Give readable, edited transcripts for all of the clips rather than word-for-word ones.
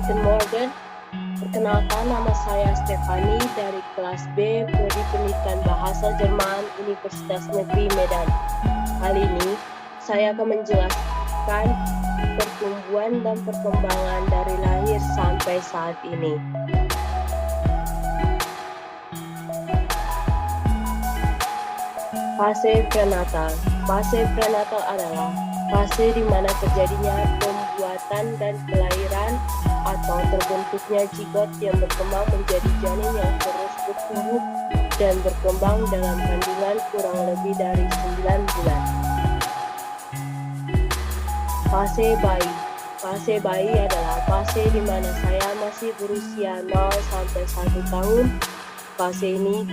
Guten Morgen, perkenalkan nama saya Stefani dari kelas B Prodi Pendidikan Bahasa Jerman Universitas Negeri Medan. Kali ini saya akan menjelaskan pertumbuhan dan perkembangan dari lahir sampai saat ini. Fase prenatal. Fase prenatal adalah fase di mana terjadinya pembuatan dan kelahiran atau terbentuknya zigot yang berkembang menjadi janin yang terus bertumbuh dan berkembang dalam kandungan kurang lebih dari 9 bulan. Fase bayi. Fase bayi adalah fase di mana saya masih berusia 0 sampai 1 tahun. Fase ini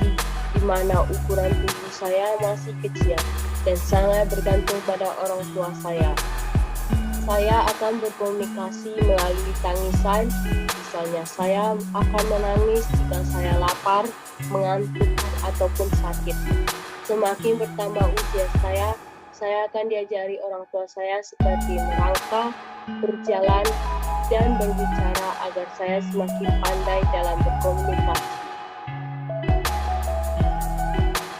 di mana ukuran tubuh saya masih kecil dan sangat bergantung pada orang tua saya. Saya akan berkomunikasi melalui tangisan, misalnya saya akan menangis jika saya lapar, mengantuk, ataupun sakit. Semakin bertambah usia saya akan diajari orang tua saya seperti merangkak, berjalan, dan berbicara agar saya semakin pandai dalam berkomunikasi.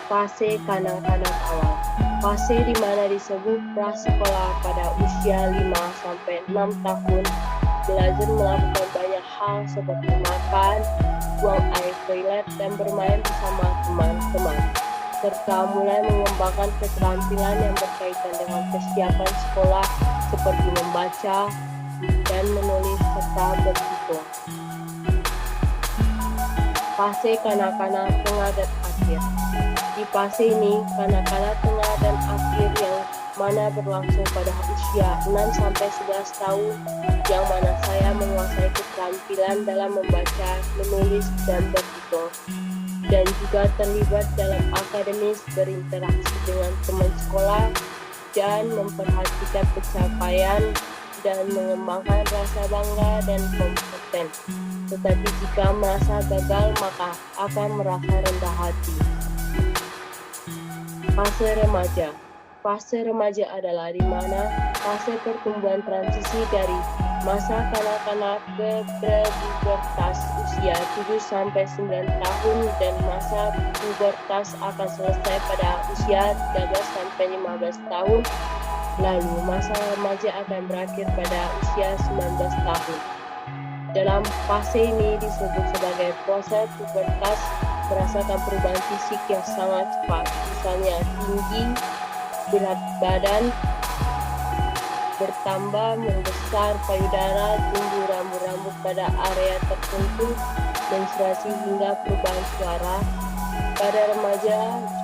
Fase kanak-kanak awal. Fase di mana disebut prasekolah pada usia 5-6 tahun, belajar melakukan banyak hal seperti makan, buang air toilet, dan bermain bersama teman-teman, serta mulai mengembangkan keterampilan yang berkaitan dengan persiapan sekolah seperti membaca dan menulis serta berhitung. Fase kanak-kanak tengah dan akhir. Di fase ini, kanak-kanak tengah dan akhir yang mana berlangsung pada usia 6-11 tahun, yang mana saya menguasai keterampilan dalam membaca, menulis, dan berhitung, dan juga terlibat dalam akademis, berinteraksi dengan teman sekolah, dan memperhatikan pencapaian dan mengembangkan rasa bangga dan kompeten. Tetapi jika merasa gagal, maka akan merasa rendah hati. Fase remaja. Fase remaja adalah di mana fase pertumbuhan transisi dari masa kanak-kanak ke pubertas usia 7-9 tahun, dan masa pubertas akan selesai pada usia 13-15 tahun. Lalu masa remaja akan berakhir pada usia 19 tahun. Dalam fase ini disebut sebagai proses pubertas, merasakan perubahan fisik yang sangat cepat, misalnya tinggi, berat badan bertambah, membesar payudara, tumbuh rambut-rambut pada area tertentu, menstruasi hingga perubahan suara. Pada remaja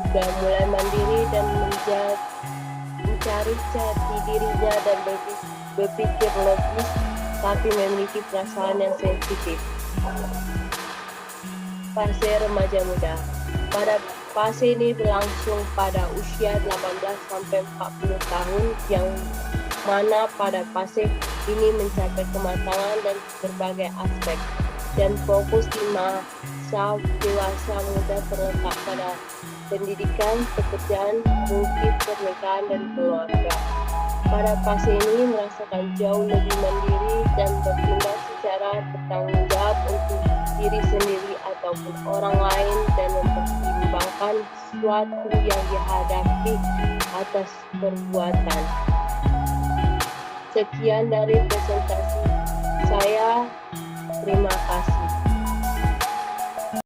juga mulai mandiri dan mencari jati dirinya dan berpikir logis, tapi memiliki perasaan yang sensitif. Fase remaja muda. Pada fase ini berlangsung pada usia 18-40 tahun, yang mana pada fase ini mencapai kematangan dan berbagai aspek, dan fokus di masa dewasa muda terletak pada pendidikan, pekerjaan, mungkin pernikahan, dan keluarga. Pada fase ini merasakan jauh lebih mandiri dan bertindak secara bertanggung jawab untuk diri sendiri ataupun orang lain, dan mempertimbangkan sesuatu yang dihadapi atas perbuatan. Sekian dari presentasi saya. Terima kasih.